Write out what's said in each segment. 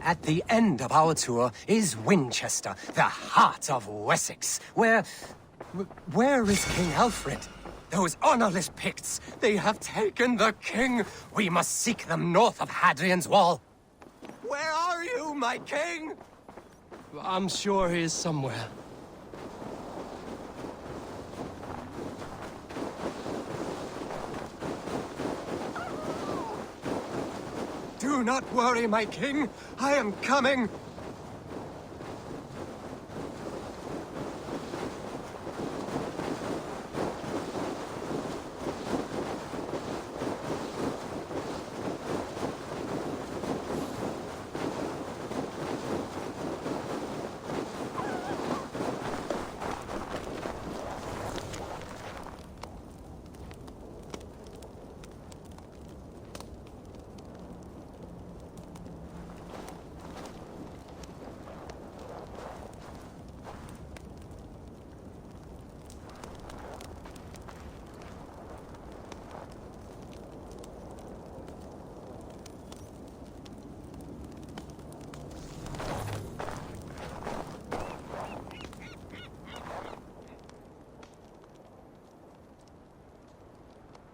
At the end of our tour is Winchester, the heart of Wessex, where is King Alfred? Those honorless Picts, they have taken the king. We must seek them north of Hadrian's Wall. Where are you, my king? I'm sure he is somewhere. Do not worry, my king. I am coming.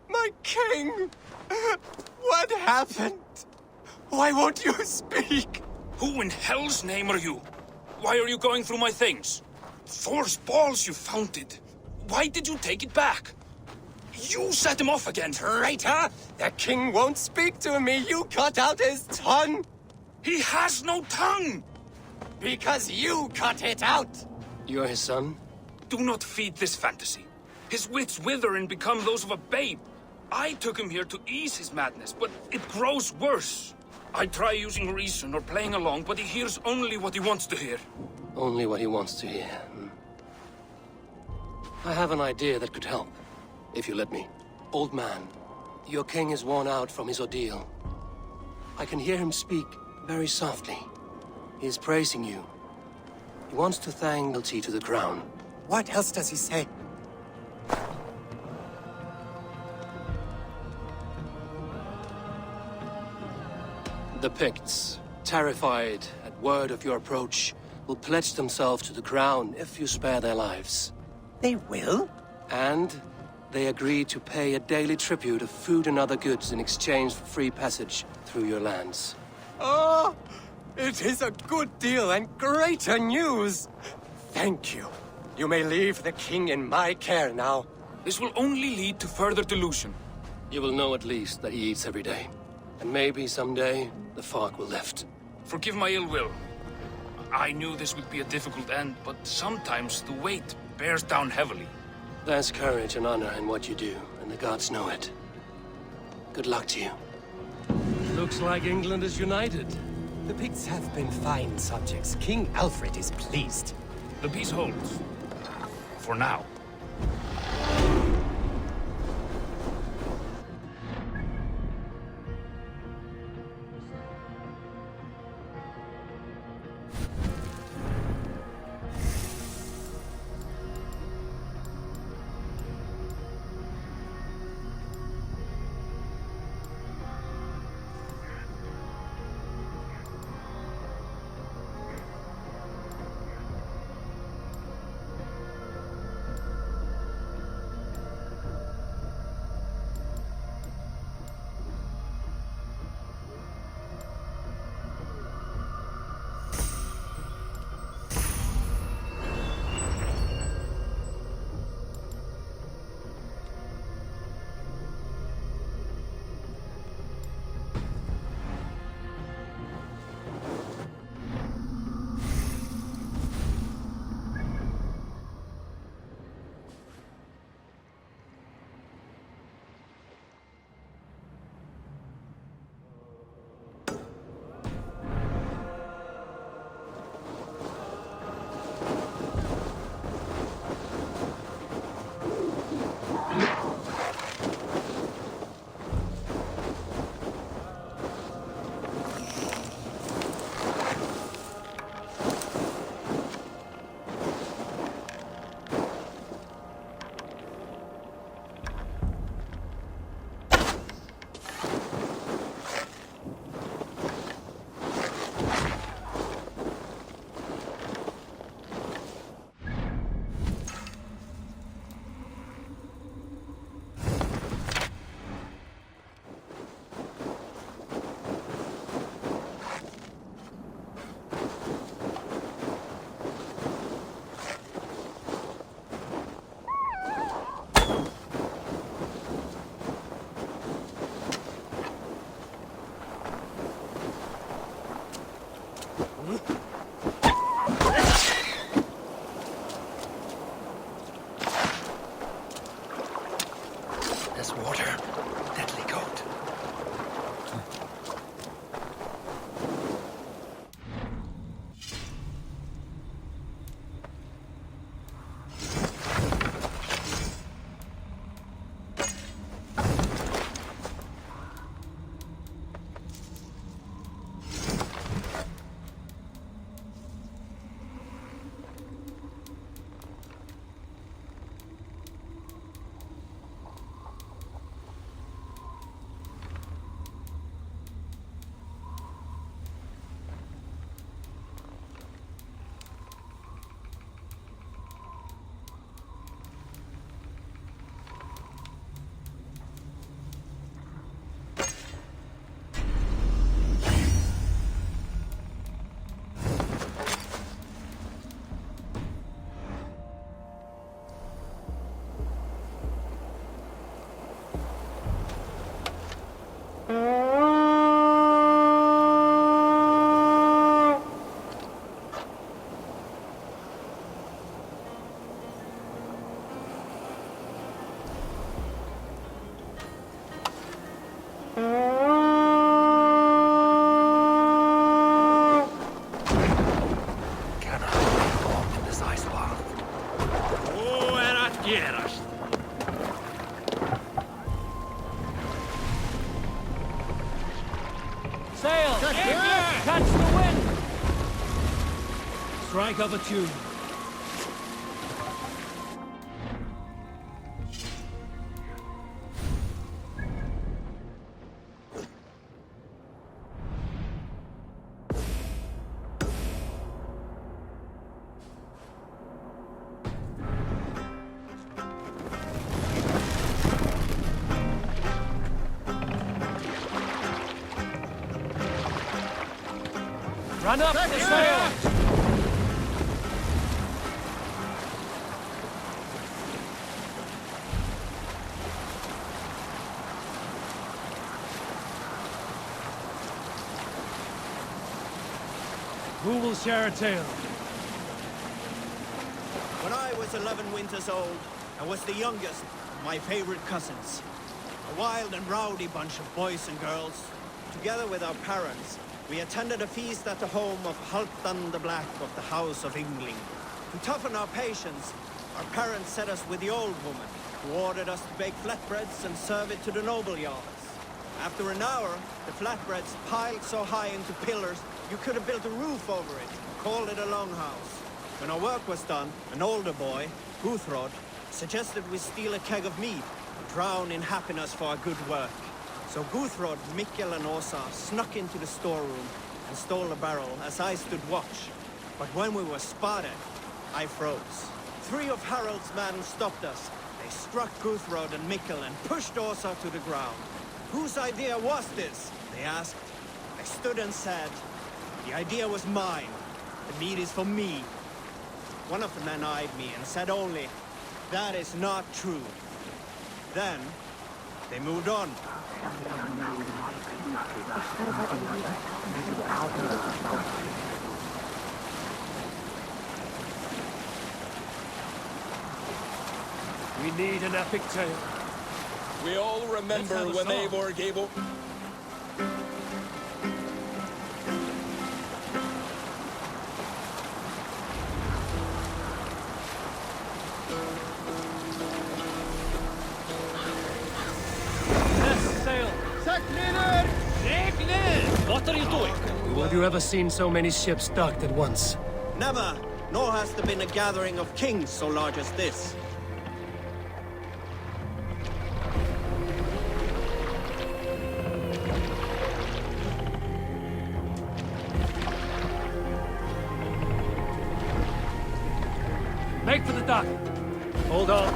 My king! What happened? Why won't you speak? Who in hell's name are you? Why are you going through my things? Thor's balls, you found it. Why did you take it back? You set him off again. Traitor! The king won't speak to me. You cut out his tongue. He has no tongue! Because you cut it out. You're his son? Do not feed this fantasy. His wits wither and become those of a babe. I took him here to ease his madness, but it grows worse. I try using reason or playing along, but he hears only what he wants to hear. Only what he wants to hear. I have an idea that could help, if you let me. Old man, your king is worn out from his ordeal. I can hear him speak very softly. He is praising you. He wants to thank loyalty to the crown. What else does he say? The Picts, terrified at word of your approach, will pledge themselves to the crown if you spare their lives. They will? And they agree to pay a daily tribute of food and other goods in exchange for free passage through your lands. Oh, it is a good deal and greater news. Thank you. You may leave the king in my care now. This will only lead to further delusion. You will know at least that he eats every day. And maybe someday, the fog will lift. Forgive my ill will. I knew this would be a difficult end, but sometimes the weight bears down heavily. There's courage and honor in what you do, and the gods know it. Good luck to you. Looks like England is united. The Picts have been fine subjects. King Alfred is pleased. The peace holds. For now. gerast? Sail! Catch the wind! Strike up a tune. Run up the sail! Who will share a tale? When I was 11 winters old, I was the youngest of my favorite cousins. A wild and rowdy bunch of boys and girls. Together with our parents, we attended a feast at the home of Halfdan the Black of the House of Yngling. To toughen our patience, our parents set us with the old woman, who ordered us to bake flatbreads and serve it to the noble jarls. After an hour, the flatbreads piled so high into pillars, you could have built a roof over it and called it a longhouse. When our work was done, an older boy, Guthrod, suggested we steal a keg of mead and drown in happiness for our good work. So Guthrod, Mikkel and Åsa snuck into the storeroom and stole a barrel as I stood watch. But when we were spotted, I froze. 3 of Harald's men stopped us. They struck Guthrod and Mikkel and pushed Åsa to the ground. Whose idea was this? They asked. I stood and said, the idea was mine. The meat is for me. One of the men eyed me and said only, that is not true. Then, they moved on. We need an epic tale. We all remember when Eivor gave up. What are you doing? Have you ever seen so many ships docked at once? Never, nor has there been a gathering of kings so large as this. Make for the dock. Hold on.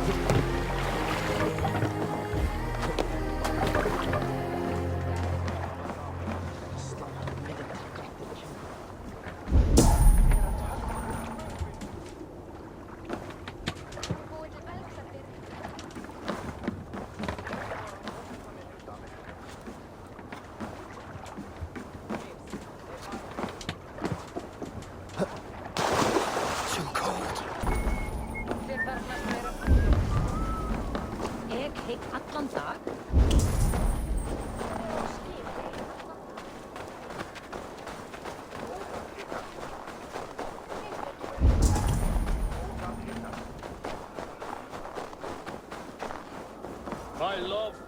My love.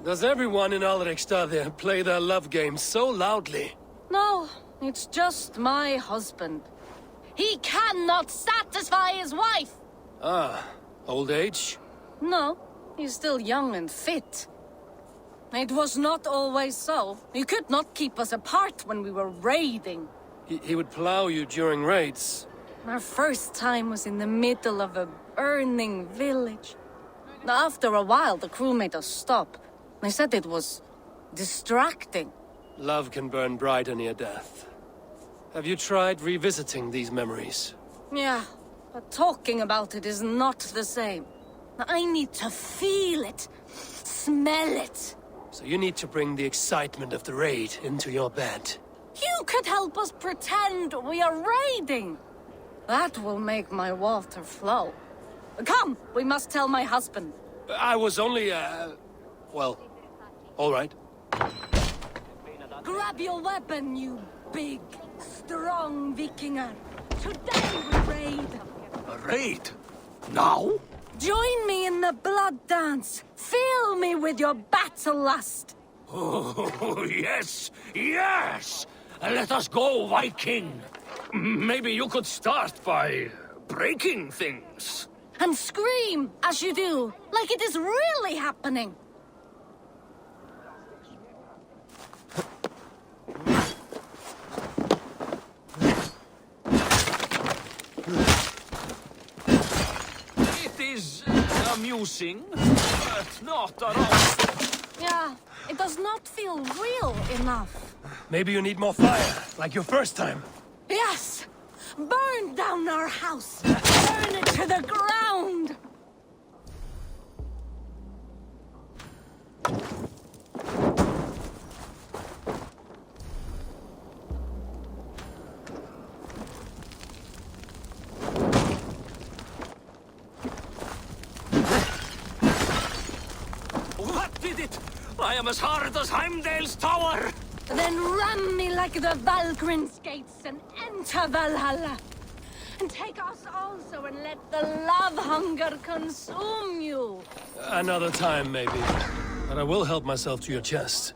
Does everyone in Alrekstad play their love game so loudly? No, it's just my husband. He cannot satisfy his wife! Ah, old age? No, he's still young and fit. It was not always so. He could not keep us apart when we were raiding. He would plow you during raids. Our first time was in the middle of a burning village. After a while, the crew made us stop. They said it was distracting. Love can burn brighter near death. Have you tried revisiting these memories? Yeah, but talking about it is not the same. I need to feel it, smell it. So you need to bring the excitement of the raid into your bed. You could help us pretend we are raiding. That will make my water flow. Come, we must tell my husband. I was only, well, all right. Grab Grab your weapon, you big, strong Vikinger. Today we raid. A raid? Now? Join me in the blood dance. Fill me with your battle lust. Oh, yes, yes! Let us go, Viking. Maybe you could start by breaking things. And scream as you do, like it is really happening. It is amusing, but not at all. Yeah, it does not feel real enough. Maybe you need more fire, like your first time. Yes! Burn down our house! Burn it to the ground! What did it? I am as hard as Heimdall's tower! Then ram me like the Valkryn's gates and enter Valhalla. And take us also and let the love hunger consume you. Another time, maybe. But I will help myself to your chest.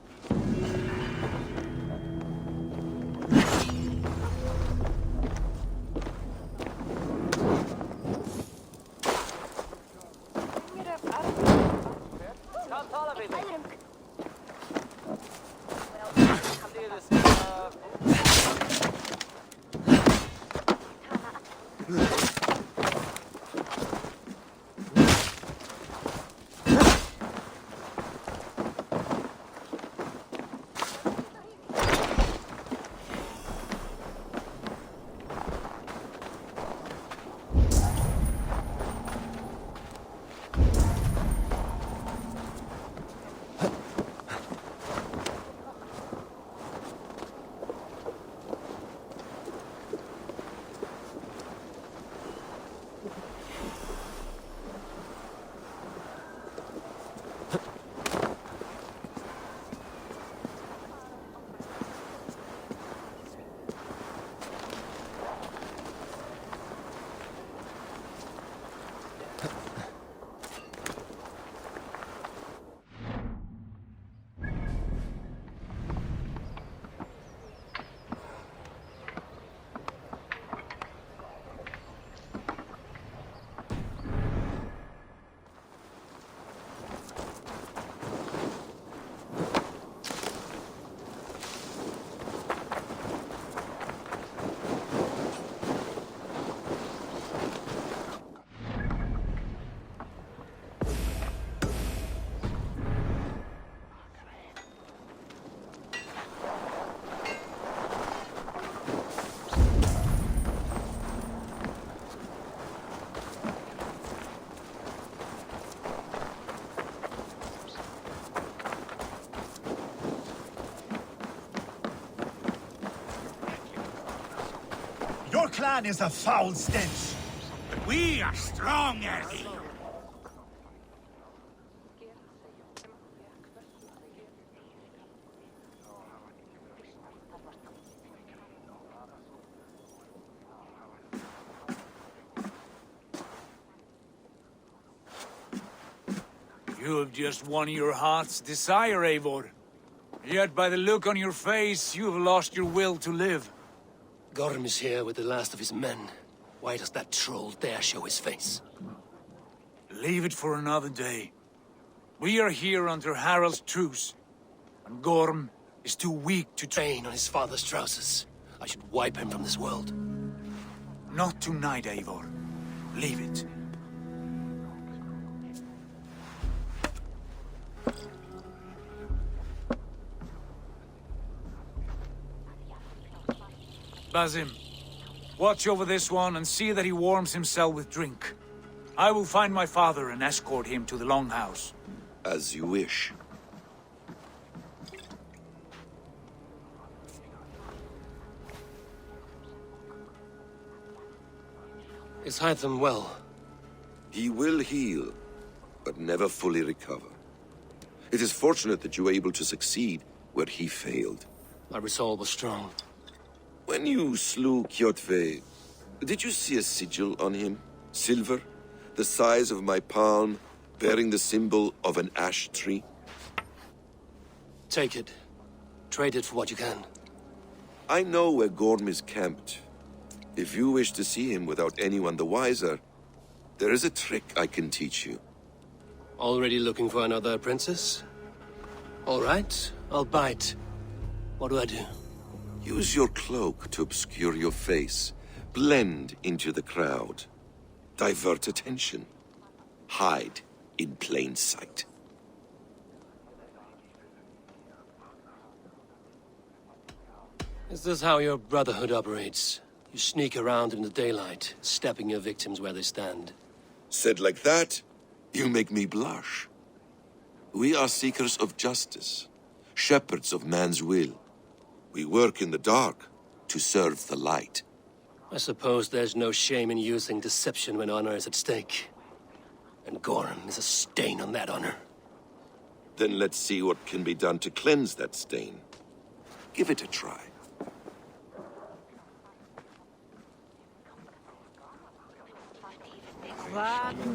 Your clan is a foul stench. But we are strong, Erdi. You have just won your heart's desire, Eivor. Yet by the look on your face, you have lost your will to live. Gorm is here with the last of his men. Why does that troll dare show his face? Leave it for another day. We are here under Harald's truce, and Gorm is too weak to Train on his father's trousers. I should wipe him from this world. Not tonight, Eivor. Leave it. Basim, watch over this one and see that he warms himself with drink. I will find my father and escort him to the Longhouse. As you wish. Is Hytham well? He will heal, but never fully recover. It is fortunate that you were able to succeed where he failed. My resolve was strong. When you slew Kjotve, did you see a sigil on him? Silver, the size of my palm, bearing the symbol of an ash tree? Take it. Trade it for what you can. I know where Gorm is camped. If you wish to see him without anyone the wiser, there is a trick I can teach you. Already looking for another princess? All right, I'll bite. What do I do? Use your cloak to obscure your face. Blend into the crowd. Divert attention. Hide in plain sight. Is this how your Brotherhood operates? You sneak around in the daylight, stepping your victims where they stand. Said like that, you make me blush. We are seekers of justice, shepherds of man's will. We work in the dark to serve the light. I suppose there's no shame in using deception when honor is at stake. And Gorm is a stain on that honor. Then let's see what can be done to cleanse that stain. Give it a try.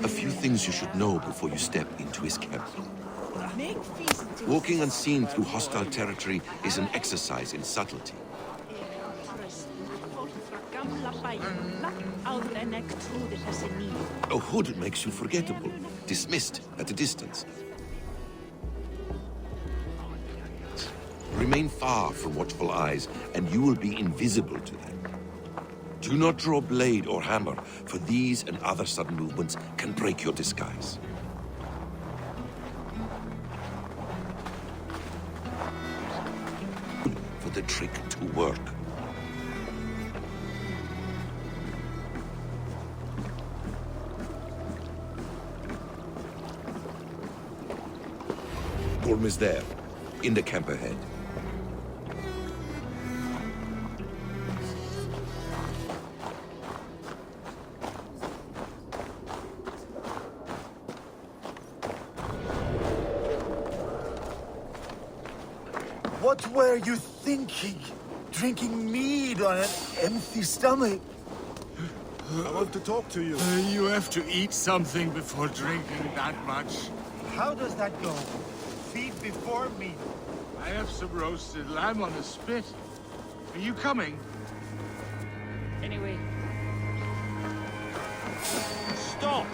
A few things you should know before you step into his camp. Walking unseen through hostile territory is an exercise in subtlety. A hood makes you forgettable, dismissed at a distance. Remain far from watchful eyes, and you will be invisible to them. Do not draw blade or hammer, for these and other sudden movements can break your disguise. For the trick to work. Gorm is there, in the camp ahead. What were you thinking? Drinking mead on an empty stomach? I want to talk to you. You have to eat something before drinking that much. How does that go? Feed before meat. I have some roasted lamb on a spit. Are you coming? Anyway. Stop!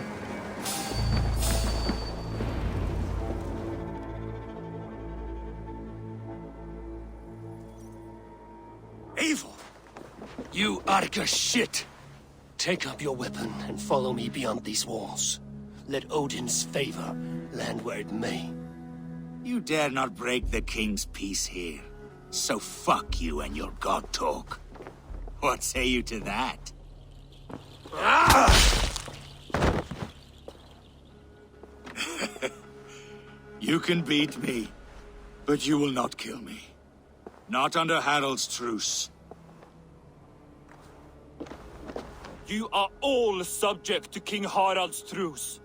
Evil! You Arca shit! Take up your weapon and follow me beyond these walls. Let Odin's favor land where it may. You dare not break the king's peace here. So fuck you and your god talk. What say you to that? You can beat me, but you will not kill me. Not under Harald's truce. You are all subject to King Harald's truce.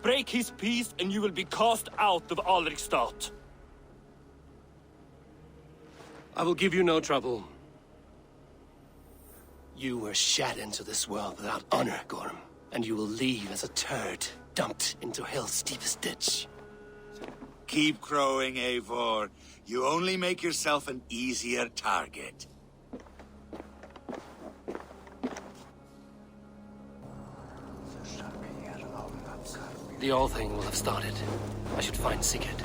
Break his peace and you will be cast out of Alrikstad. I will give you no trouble. You were shat into this world without honor, Gorm, and you will leave as a turd dumped into hell's deepest ditch. Keep crowing, Eivor. You only make yourself an easier target. The All Thing will have started. I should find Sigurd.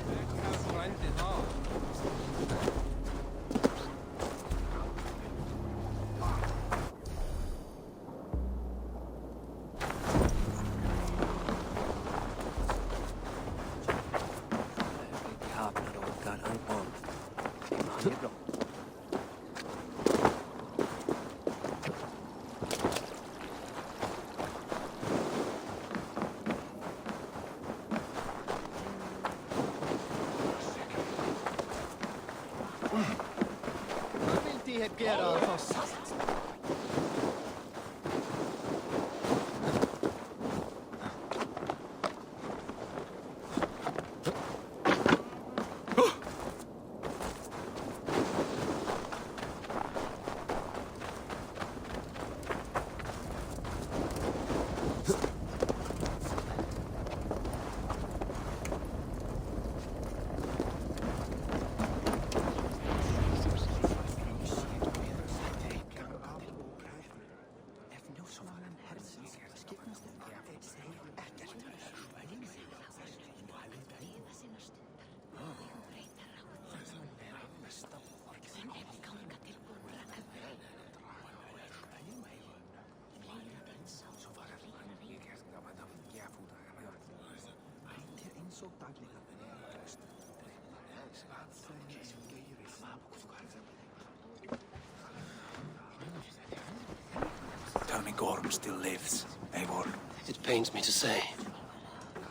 Tell me Gorm still lives, Eivor. It pains me to say.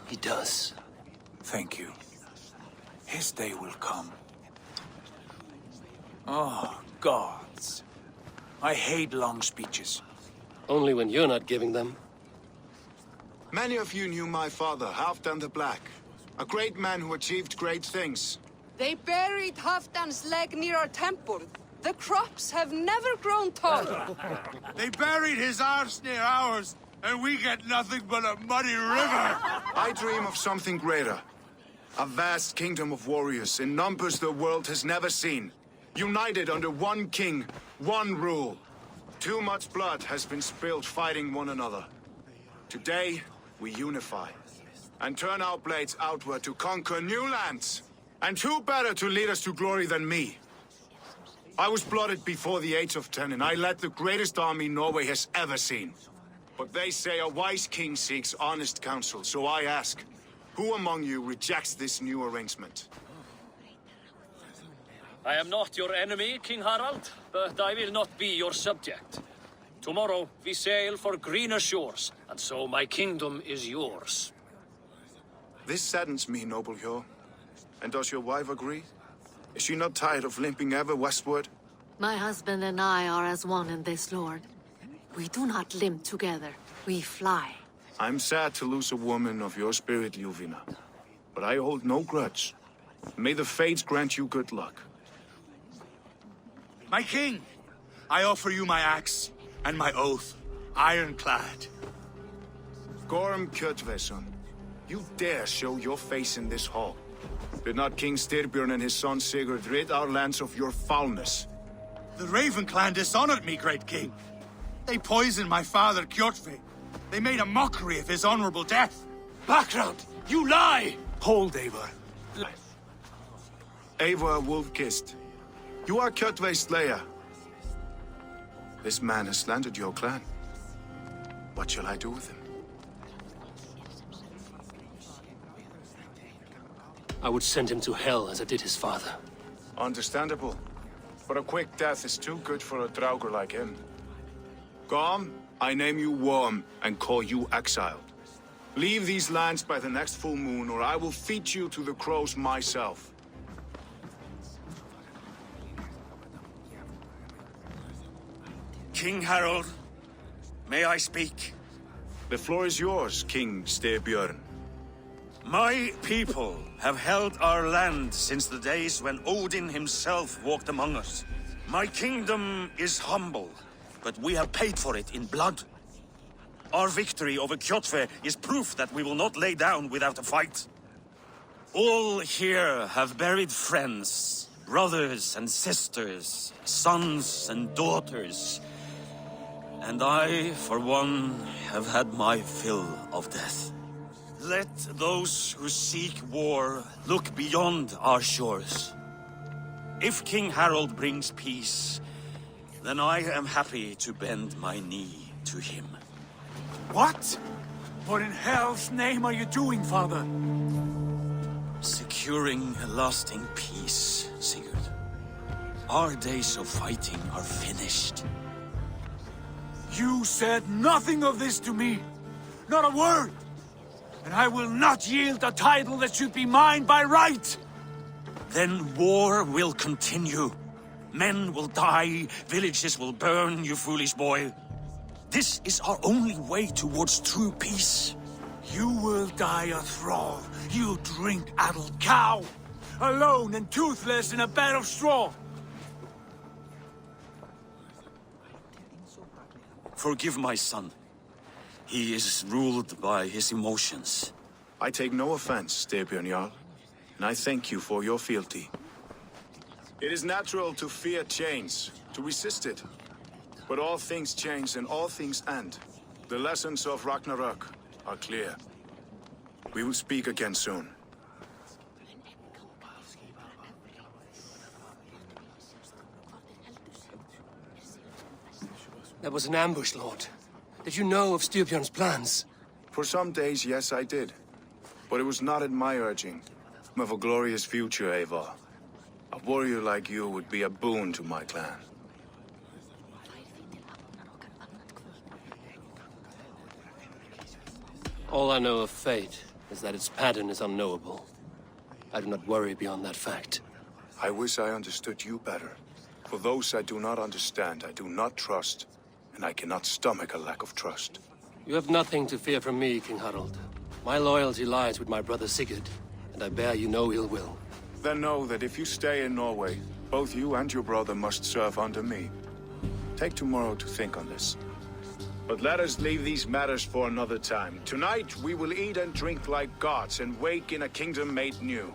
He does. Thank you. His day will come. Oh, gods. I hate long speeches. Only when you're not giving them. Many of you knew my father, Halfdan the Black. A great man who achieved great things. They buried Halfdan's leg near our temple. The crops have never grown taller. They buried his arse near ours, and we get nothing but a muddy river. I dream of something greater. A vast kingdom of warriors in numbers the world has never seen. United under one king, one rule. Too much blood has been spilled fighting one another. Today, we unify. And turn our blades outward to conquer new lands. And who better to lead us to glory than me? I was blooded before the age of 10, and I led the greatest army Norway has ever seen. But they say a wise king seeks honest counsel, so I ask, who among you rejects this new arrangement? I am not your enemy, King Harald, but I will not be your subject. Tomorrow we sail for greener shores, and so my kingdom is yours. This saddens me, noble Hjor. And does your wife agree? Is she not tired of limping ever westward? My husband and I are as one in this, Lord. We do not limp together, we fly. I'm sad to lose a woman of your spirit, Ljuvina. But I hold no grudge. May the fates grant you good luck. My king, I offer you my axe and my oath, ironclad. Gorm Kjotveson, you dare show your face in this hall. Did not King Styrbjörn and his son Sigurd rid our lands of your foulness? The Raven clan dishonored me, great king. They poisoned my father, Kjotve. They made a mockery of his honorable death. Background! You lie! Hold, Eivor. Eivor Wolf-Kissed, you are Kjotve's slayer. This man has slandered your clan. What shall I do with him? I would send him to hell as I did his father. Understandable. But a quick death is too good for a Draugr like him. Gorm, I name you Worm and call you exiled. Leave these lands by the next full moon, or I will feed you to the crows myself. King Harold, may I speak? The floor is yours, King Styrbjörn. My people have held our land since the days when Odin himself walked among us. My kingdom is humble, but we have paid for it in blood. Our victory over Kjotve is proof that we will not lay down without a fight. All here have buried friends, brothers and sisters, sons and daughters. And I, for one, have had my fill of death. Let those who seek war look beyond our shores. If King Harold brings peace, then I am happy to bend my knee to him. What? What in hell's name are you doing, father? Securing a lasting peace, Sigurd. Our days of fighting are finished. You said nothing of this to me. Not a word. And I will not yield a title that should be mine by right. Then war will continue. Men will die, villages will burn, you foolish boy. This is our only way towards true peace. You will die a thrall, you drink-addled cow. Alone and toothless in a bed of straw. Forgive my son. He is ruled by his emotions. I take no offense, Styrbjörn Jarl, and I thank you for your fealty. It is natural to fear change, to resist it. But all things change and all things end. The lessons of Ragnarök are clear. We will speak again soon. That was an ambush, Lord. Did you know of Styrbjörn's plans? For some days, yes, I did. But it was not at my urging. I'm of a glorious future, Eivor. A warrior like you would be a boon to my clan. All I know of fate is that its pattern is unknowable. I do not worry beyond that fact. I wish I understood you better. For those I do not understand, I do not trust, and I cannot stomach a lack of trust. You have nothing to fear from me, King Harald. My loyalty lies with my brother Sigurd, and I bear you no ill will. Then know that if you stay in Norway, both you and your brother must serve under me. Take tomorrow to think on this. But let us leave these matters for another time. Tonight, we will eat and drink like gods and wake in a kingdom made new.